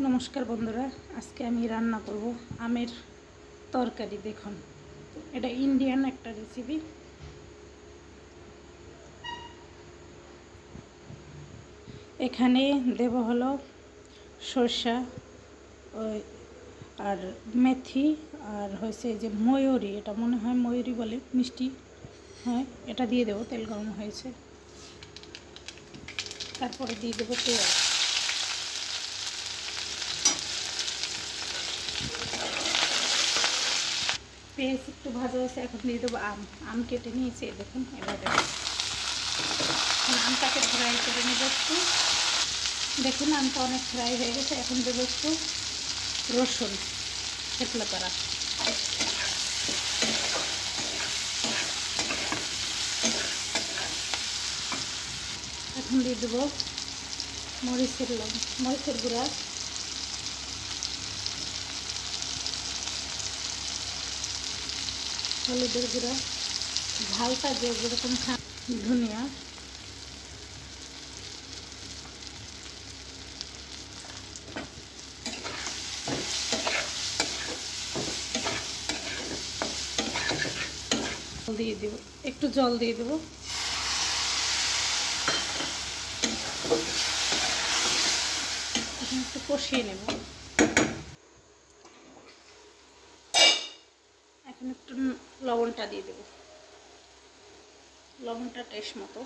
নমস্কার বন্ধুরা, আজকে আমি রান্না করব আমের তরকারি। দেখুন, এটা ইন্ডিয়ান একটা রেসিপি। এখানে দেব হলো সরষা আর মেথি আর হয়েছে যে ময়ূরী, এটা মনে হয় ময়ূরী বলে, মিষ্টি হয়। এটা দিয়ে দেবো, তেল গরম হয়েছে। তারপরে দিয়ে দেবো পেঁয়াজ। পেঁয়াজ একটু ভাজা হয়েছে, এখন দিয়ে দেবো আম কেটে নিয়েছি। দেখুন, এবার দেবো আমটাকে ফ্রাই করে নেব একটু। দেখুন, আমটা অনেক ফ্রাই হয়ে গেছে। এখন দেবো একটু রসুন থেতলা করা। এখন দিয়ে দেবো মরিচের গুঁড়া, হলুদের গুঁড়া, ঝালটা যেরকম খান, ধনিয়া, দিয়ে দেবো একটু জল দিয়ে দেবো। এখন একটু কষিয়ে নেব। এখন একটু লবণটা দিয়ে দেবো, লবণটা টেস্ট মতো।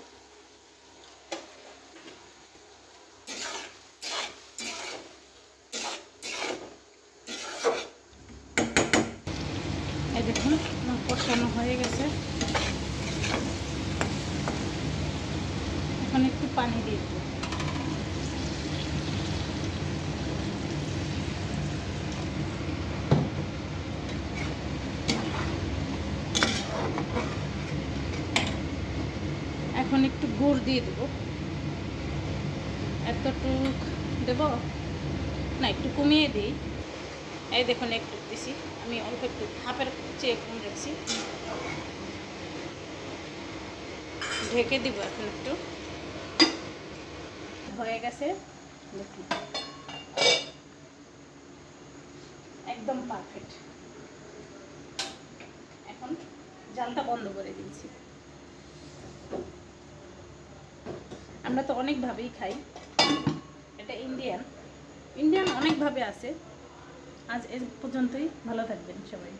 এই দেখুন, কষানো হয়ে গেছে। এখন একটু পানি দিয়ে দেবো। এখন একটু গুড় দিয়ে দেবো। এতটুক দেব না, একটু কমিয়ে দিই। এই দেখুন, একটু দিছি আমি, অল্প একটু, হাফের চেয়ে কম রাখছি। ঢেকে দিব। এখন একটু হয়ে গেছে, দেখুন একদম পারফেক্ট। এখন জালটা বন্ধ করে দিয়েছি। আমরা তো অনেকভাবেই খাই, এটা ইন্ডিয়ান অনেকভাবে আছে। আজ এ পর্যন্তই। ভালো থাকবেন সবাই।